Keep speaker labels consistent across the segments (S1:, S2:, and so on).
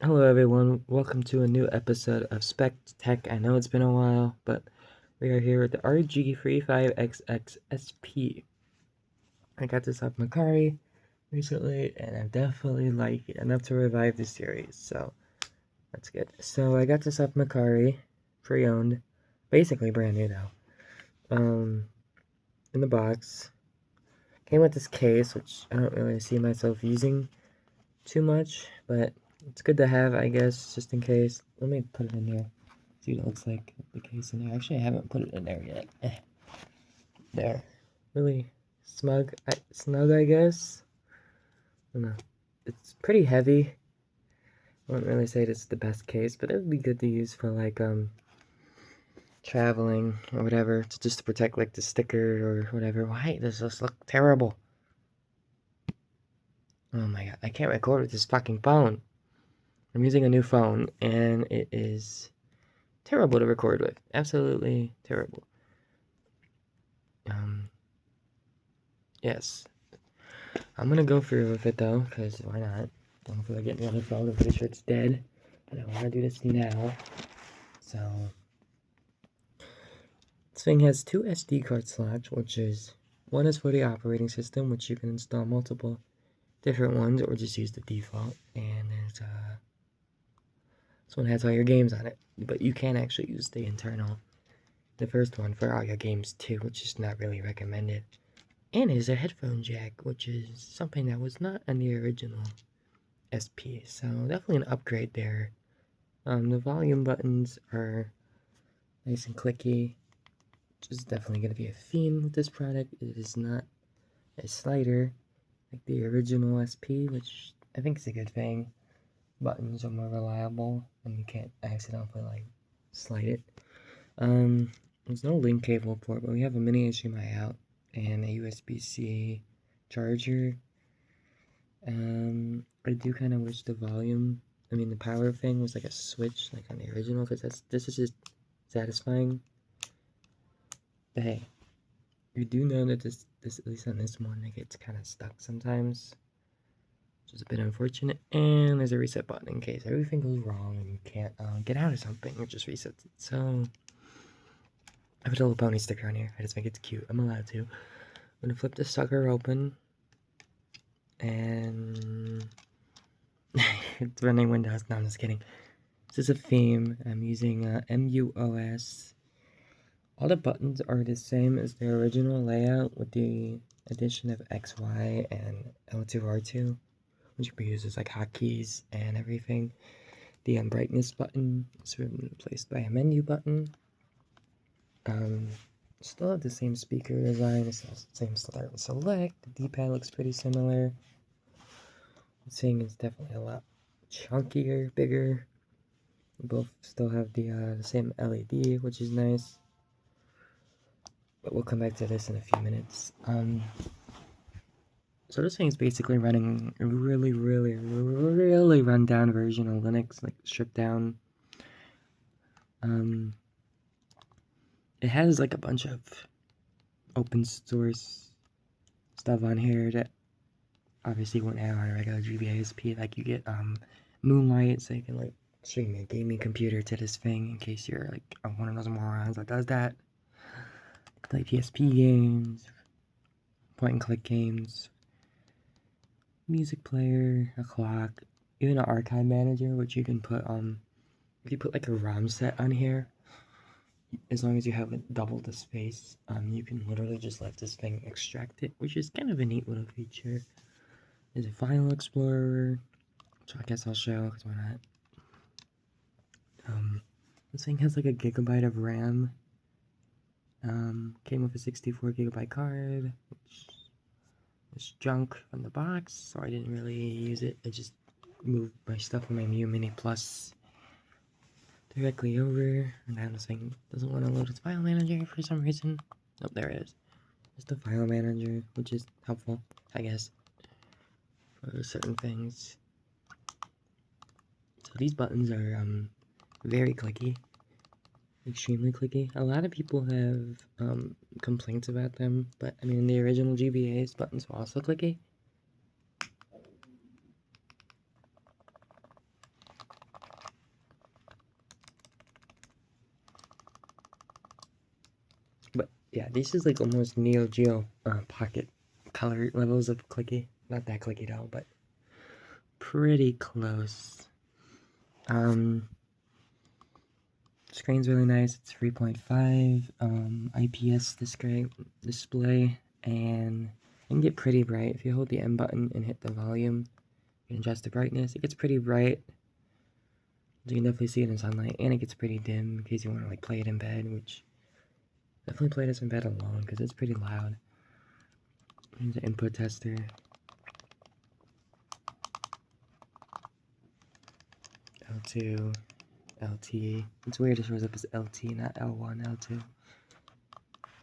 S1: Hello everyone, welcome to a new episode of Spec Tech. I know it's been a while, but we are here with the RG35XXSP. I got this off Macari recently, and I definitely like it enough to revive the series, so that's good. So I got this off Macari, pre-owned, basically brand new though. In the box. Came with this case, which I don't really see myself using too much, but it's good to have, I guess, just in case. Let me put it in here. See what it looks like, the case in there. Actually, I haven't put it in there yet. There. Really snug, I guess. I don't know. It's pretty heavy. I wouldn't really say it's the best case, but it would be good to use for like traveling or whatever, to just to protect like the sticker or whatever. Why does this look terrible? Oh my god, I can't record with this fucking phone. I'm using a new phone and it is terrible to record with. Absolutely terrible. Um, yes. I'm gonna go through with it though, because why not? Don't feel like getting another phone. I'm pretty sure it's dead. But I wanna do this now. So this thing has two SD card slots, which is one is for the operating system, which you can install multiple different ones or just use the default. And there's this one has all your games on it. But you can actually use the internal, the first one, for all your games too, which is not really recommended. And is a headphone jack, which is something that was not on the original SP. So definitely an upgrade there. The volume buttons are nice and clicky, which is definitely going to be a theme with this product. It is not a slider like the original SP, which I think is a good thing. Buttons are more reliable, and you can't accidentally like slide it. There's no link cable port, but we have a mini HDMI out and a USB-C charger. I do kind of wish the the power thing was like a switch, like on the original, because this is just satisfying. But hey, you do know that this at least on this one, it gets kind of stuck sometimes, which is a bit unfortunate. And there's a reset button in case everything goes wrong and you can't get out of something, it just resets it. So I put a little pony sticker on here. I just think it's cute. I'm allowed to. I'm gonna flip this sucker open, and it's running Windows. No, I'm just kidding. This is a theme. I'm using MUOS. All the buttons are the same as the original layout with the addition of XY and L2, R2, which can be used as like hotkeys and everything. The brightness button is replaced by a menu button. Still have the same speaker design, it's the same start and select. The D-pad looks pretty similar. The thing is definitely a lot chunkier, bigger. Both still have the same LED, which is nice. But we'll come back to this in a few minutes. So this thing is basically running a really, really, really run down version of Linux, like stripped down. It has like a bunch of open source stuff on here that obviously wouldn't have on a regular GBASP. Like you get Moonlight, so you can like stream your gaming computer to this thing in case you're like one of those morons that does that. Play PSP games, point and click games, music player, a clock, even an archive manager, which you can put if you put like a ROM set on here, as long as you have double the space, you can literally just let this thing extract it, which is kind of a neat little feature. There's a file explorer, which I guess I'll show because why not. This thing has like a gigabyte of RAM. Came with a 64 gigabyte card, which was junk from the box, so I didn't really use it. I just moved my stuff from my Mew Mini Plus directly over, and now this thing doesn't want to load its file manager for some reason. Oh, there it is. It's the file manager, which is helpful, I guess, for certain things. So these buttons are very clicky, extremely clicky. A lot of people have complaints about them, but I mean the original GBA's buttons were also clicky. Yeah, this is like almost Neo Geo Pocket color levels of clicky. Not that clicky though, but pretty close. Screen's really nice. It's 3.5 IPS display, and it can get pretty bright. If you hold the M button and hit the volume, you can adjust the brightness. It gets pretty bright. You can definitely see it in sunlight, and it gets pretty dim in case you want to like play it in bed, which definitely play this in bed alone because it's pretty loud. Here's the input tester. L2, LT. It's weird it shows up as LT, not L1, L2.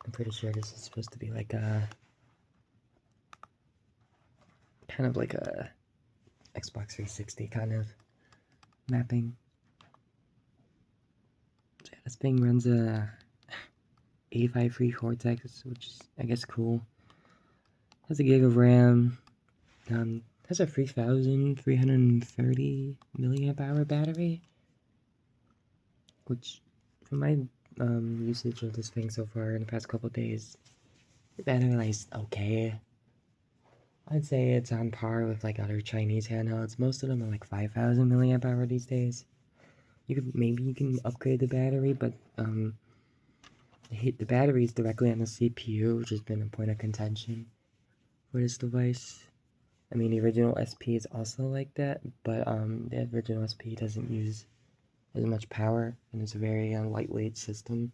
S1: I'm pretty sure this is supposed to be like a kind of like a Xbox 360 kind of mapping. So yeah, this thing runs a A5 free Cortex, which is I guess cool. Has a gig of RAM. Has a 3,330 milliamp hour battery, which from my usage of this thing so far in the past couple days, the battery life is okay. I'd say it's on par with like other Chinese handhelds. Most of them are like 5,000 milliamp hour these days. Maybe you can upgrade the battery, but the battery is directly on the CPU, which has been a point of contention for this device. I mean, the original SP is also like that, but the original SP doesn't use as much power, and it's a very lightweight system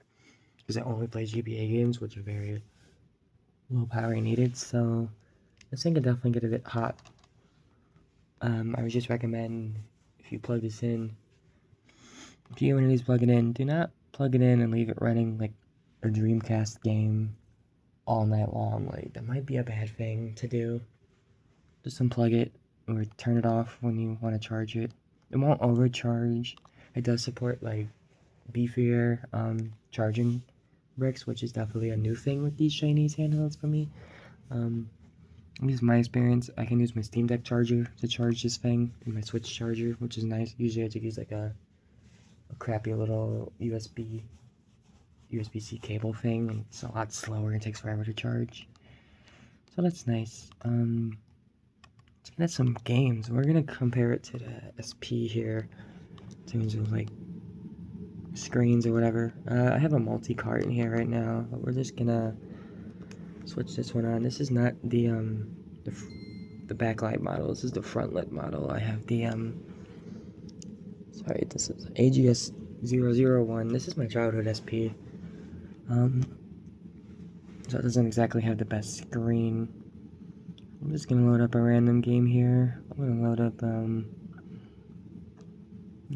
S1: because it only plays GBA games, which are very low power needed. So this thing can definitely get a bit hot. I would just recommend if you plug this in, if you want to plug it in, do not plug it in and leave it running like a Dreamcast game all night long. Like that might be a bad thing to do. Just unplug it or turn it off when you want to charge it. It won't overcharge. It does support like beefier charging bricks, which is definitely a new thing with these Chinese handhelds for me. This is my experience. I can use my Steam Deck charger to charge this thing, and my Switch charger, which is nice. Usually I have to use like a crappy little USB-C cable thing, and it's a lot slower and takes forever to charge. So that's nice. Let's get at some games. We're gonna compare it to the SP here in terms of like screens or whatever. I have a multi-cart in here right now, but we're just gonna switch this one on. This is not the backlight model. This is the frontlit model. I have the sorry, this is AGS 001. This is my childhood SP. So it doesn't exactly have the best screen. I'm just gonna load up a random game here. I'm gonna load up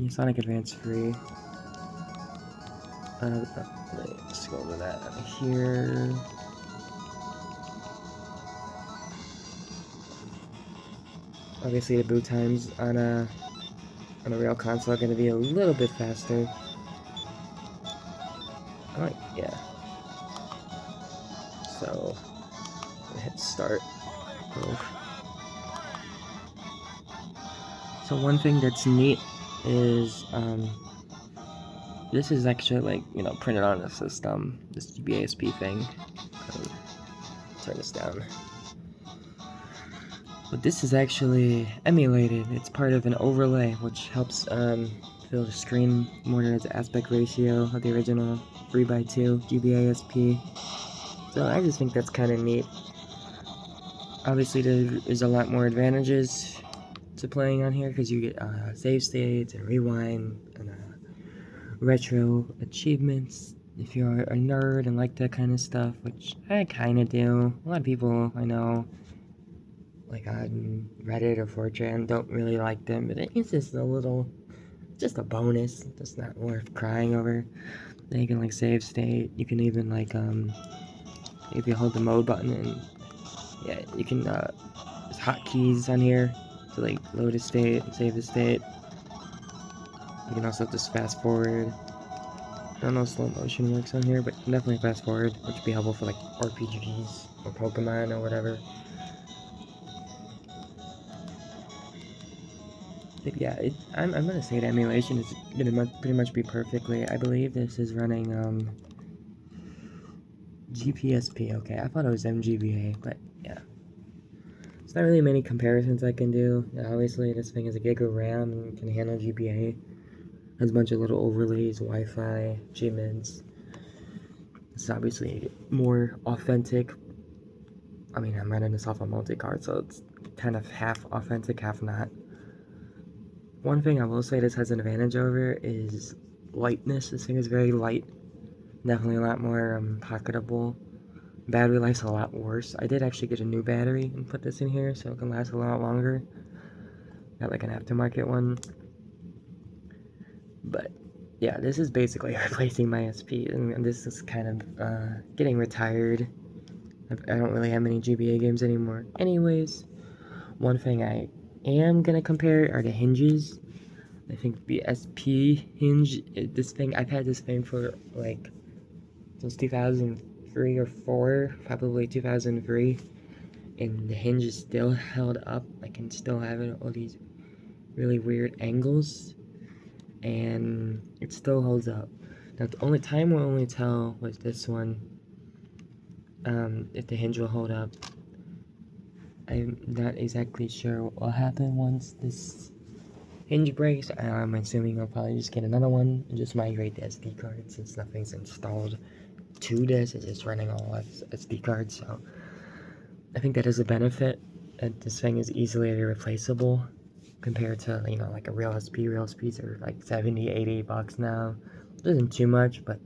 S1: Sonic Advance free. Let's go to that here. Obviously, the boot times on a real console are going to be a little bit faster. Alright, yeah. So, hit start. So one thing that's neat is this is actually like, you know, printed on the system. This GBASP thing. Turn this down. But this is actually emulated. It's part of an overlay, which helps fill the screen more than its aspect ratio of the original 3x2 GBASP. So I just think that's kind of neat. Obviously, there is a lot more advantages to playing on here because you get save states and rewind and retro achievements if you're a nerd and like that kind of stuff, which I kind of do. A lot of people I know, like on Reddit or 4chan, don't really like them, but it's just just a bonus. It's not worth crying over. Then you can like save state. You can even like if you hold the mode button and yeah, you can there's hotkeys on here to like load a state and save the state. You can also just fast forward. I don't know if slow motion works on here, but you can definitely fast forward, which would be helpful for like RPGs or Pokemon or whatever. But yeah, I'm gonna say the emulation is gonna pretty much be perfectly. I believe this is running GPSP, okay, I thought it was MGBA, but yeah. There's not really many comparisons I can do. Obviously, this thing is a gig of RAM and can handle GBA. Has a bunch of little overlays, Wi-Fi, Gmids. It's obviously more authentic. I mean, I'm running this off a multi-card, so it's kind of half authentic, half not. One thing I will say this has an advantage over is lightness. This thing is very light. Definitely a lot more pocketable. Battery life's a lot worse. I did actually get a new battery and put this in here so it can last a lot longer. Got like an aftermarket one. But yeah, this is basically replacing my SP, and this is kind of getting retired. I don't really have many GBA games anymore. Anyways, one thing I am gonna compare are the hinges. I think the SP hinge, I've had this thing for like since 2003 or 4, probably 2003, and the hinge is still held up. I can still have it all these really weird angles, and it still holds up. Now the only time will only tell was this one, if the hinge will hold up. I'm not exactly sure what will happen once this hinge breaks. I'm assuming I'll probably just get another one and just migrate the SD card since nothing's installed to this. It's just running all SD cards, so I think that is a benefit. That this thing is easily replaceable compared to, you know, like a real SP. Real SPs are like 70, 80 bucks now. It isn't too much, but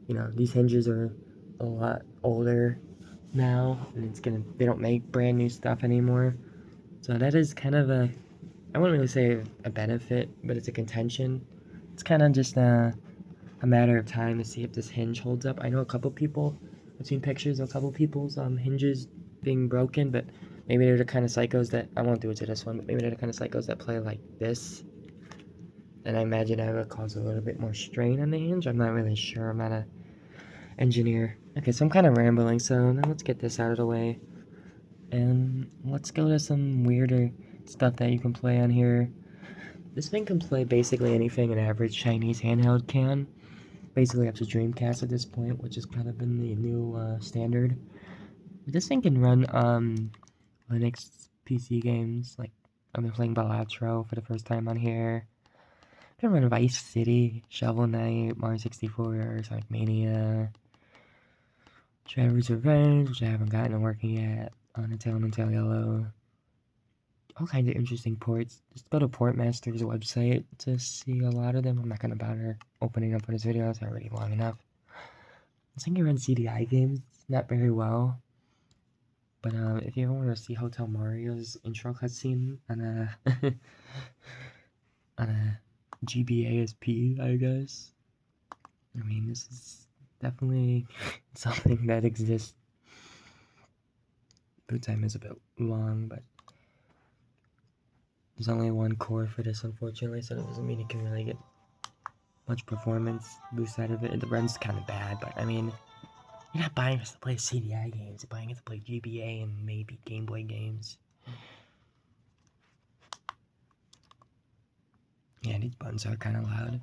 S1: you know, these hinges are a lot older now, and they don't make brand new stuff anymore. So that is kind of I wouldn't really say a benefit, but it's a contention. It's kind of just a matter of time to see if this hinge holds up. I know a couple people, I've seen pictures of a couple people's hinges being broken, but maybe they're the kind of psychos that, I won't do it to this one, but maybe they're the kind of psychos that play like this. And I imagine that would cause a little bit more strain on the hinge. I'm not really sure. I'm not a engineer. Okay, so I'm kind of rambling, so now let's get this out of the way. And let's go to some weirder stuff that you can play on here. This thing can play basically anything an average Chinese handheld can. Basically up to Dreamcast at this point, which has kind of been the new standard. This thing can run Linux PC games, like I've been playing Balatro for the first time on here. I can run Vice City, Shovel Knight, Mario 64, Sonic Mania, Trevor's Revenge, which I haven't gotten to working yet, Until Yellow. All kinds of interesting ports. Just go to Portmaster's website to see a lot of them. I'm not gonna bother opening up for this video, it's already long enough. This thing can run CDI games, not very well. But if you ever want to see Hotel Mario's intro cutscene on a on a GBASP, I guess. I mean, this is definitely something that exists. Boot time is a bit long, but there's only one core for this, unfortunately, so that doesn't mean you can really get much performance boost out of it. The run's kind of bad, but I mean, you're not buying this to play CDI games. You're buying it to play GBA and maybe Game Boy games. Yeah, these buttons are kind of loud.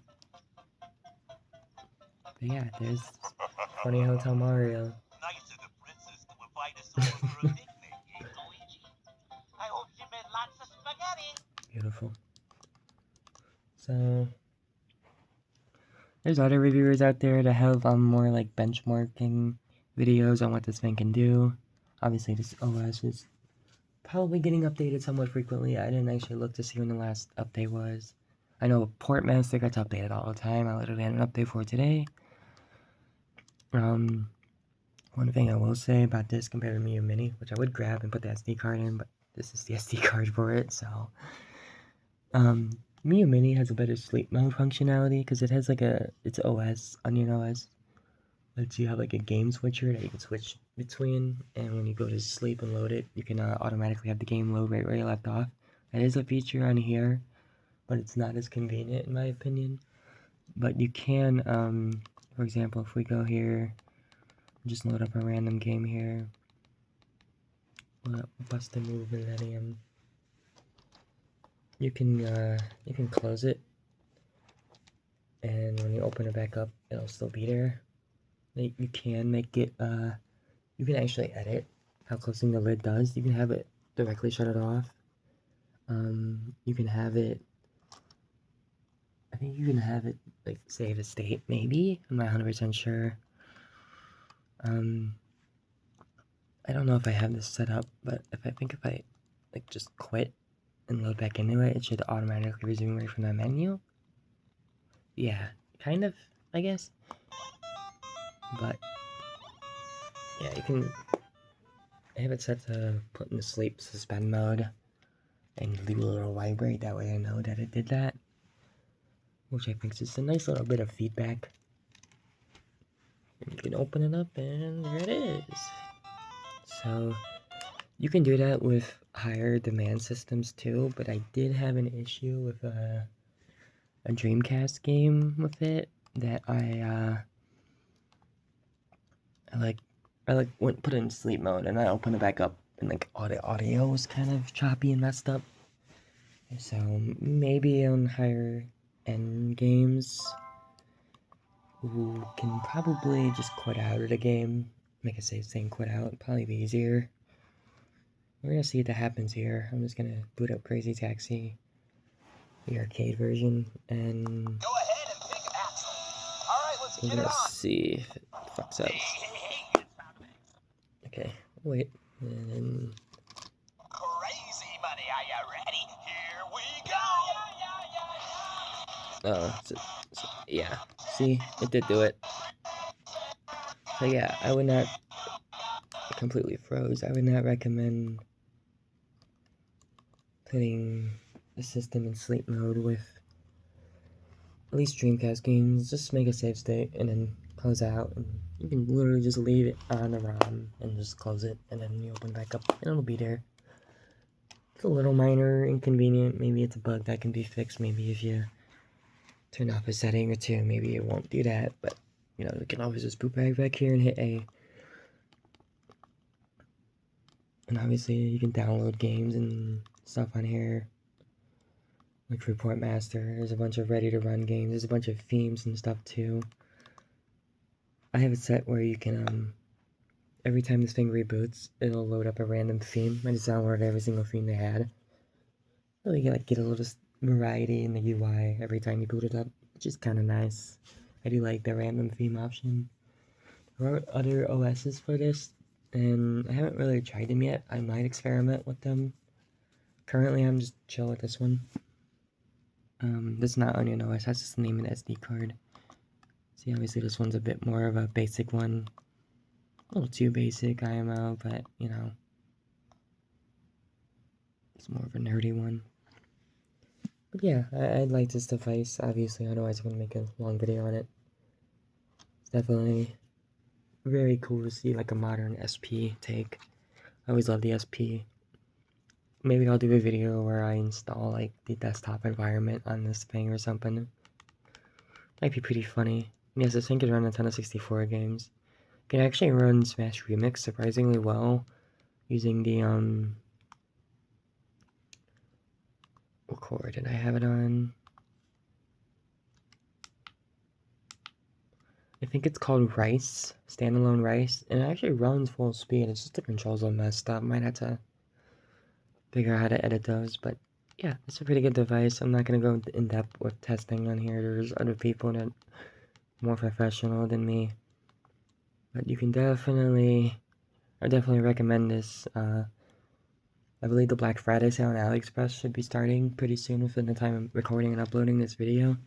S1: But yeah, there's funny Hotel Mario.
S2: Nice of the princess to invite us over for a picnic, eh, Luigi? I hope she made lots of spaghetti.
S1: Beautiful. So there's other reviewers out there that have more like benchmarking videos on what this thing can do. Obviously, this OS is probably getting updated somewhat frequently. I didn't actually look to see when the last update was. I know Portmaster gets updated all the time. I literally had an update for it today. One thing I will say about this compared to Mio Mini, which I would grab and put the SD card in, but this is the SD card for it, so Mio Mini has a better sleep mode functionality because it has like it's OS, Onion OS. Lets you have like a game switcher that you can switch between, and when you go to sleep and load it, you can automatically have the game load right where you left off. That is a feature on here, but it's not as convenient in my opinion. But you can, for example, if we go here, just load up a random game here. Bust a Move Millennium. You can close it, and when you open it back up, it'll still be there. like you can make it you can actually edit how closing the lid does. You can have it directly shut it off. You can have it, I think you can have it like save a state maybe. I'm not 100% sure. I don't know if I have this set up, but if I like just quit and load back into it, it should automatically resume right from that menu. Yeah, kind of, I guess. But yeah, you can have it set to put in sleep suspend mode and leave a little vibrate. That way I know that it did that, which I think is just a nice little bit of feedback. And you can open it up and there it is. So you can do that with higher demand systems too, but I did have an issue with a Dreamcast game with it that I went put it in sleep mode and I opened it back up and like all the audio was kind of choppy and messed up. So maybe on higher end games you can probably just quit out of the game. Make a save saying quit out, probably be easier. We're gonna see what that happens here. I'm just gonna boot up Crazy Taxi, the arcade version, and
S2: Go ahead and pick Axel. All right, let's
S1: we're
S2: get it
S1: gonna
S2: on.
S1: see if it fucks up.
S2: Hey,
S1: Okay, wait, and then
S2: crazy money, are you ready? Here we go.
S1: yeah, see, it did do it. So yeah, I would not, it completely froze. I would not recommend putting the system in sleep mode with at least Dreamcast games. Just make a save state and then close out. And you can literally just leave it on the ROM and just close it, and then you open back up and it'll be there. It's a little minor inconvenient. Maybe it's a bug that can be fixed. Maybe if you turn off a setting or two, maybe it won't do that. But you know, you can always just boot back here and hit A. And obviously you can download games and stuff on here, like Report Master. There's a bunch of ready to run games. There's a bunch of themes and stuff too. I have it set where you can every time this thing reboots, it'll load up a random theme. I just downloaded every single theme they had. So you get a little variety in the UI every time you boot it up, which is kind of nice. I do like the random theme option. There are other OSs for this, and I haven't really tried them yet. I might experiment with them. Currently, I'm just chill with this one. This is not Onion OS, that's just the name of the SD card. See, obviously this one's a bit more of a basic one. A little too basic, IMO, but, you know, it's more of a nerdy one. But yeah, I like this device, obviously, otherwise I'm going to make a long video on it. It's definitely very cool to see, like, a modern SP take. I always love the SP. Maybe I'll do a video where I install, like, the desktop environment on this thing or something. Might be pretty funny. Yes, this thing can run a ton of 64 games. It can actually run Smash Remix surprisingly well using the, what core did I have it on? I think it's called Rice, standalone Rice, and it actually runs full speed. It's just the controls are messed up. Might have to figure out how to edit those, but yeah, it's a pretty good device. I'm not gonna go in depth with testing on here. There's other people that are more professional than me, but you can definitely, I definitely recommend this. I believe the Black Friday sale on AliExpress should be starting pretty soon within the time I'm recording and uploading this video.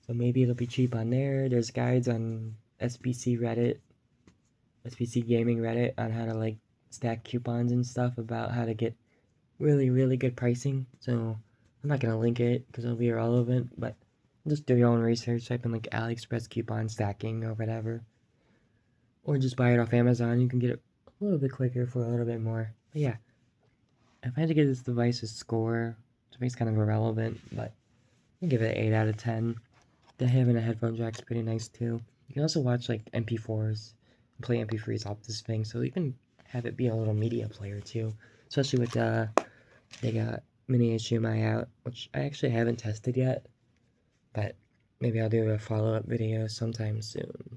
S1: So maybe it'll be cheap on there. There's guides on SPC Reddit, SPC Gaming Reddit on how to like stack coupons and stuff about how to get really, really good pricing. So I'm not going to link it because it'll be irrelevant, but just do your own research. Type in like AliExpress coupon stacking or whatever. Or just buy it off Amazon. You can get it a little bit quicker for a little bit more. But yeah, if I had to give this device a score, which makes kind of irrelevant, but I'll give it an 8 out of 10. The having a headphone jack's pretty nice too. You can also watch like MP4s and play MP3s off this thing, so you can have it be a little media player too. Especially with they got mini HDMI out, which I actually haven't tested yet, but maybe I'll do a follow-up video sometime soon.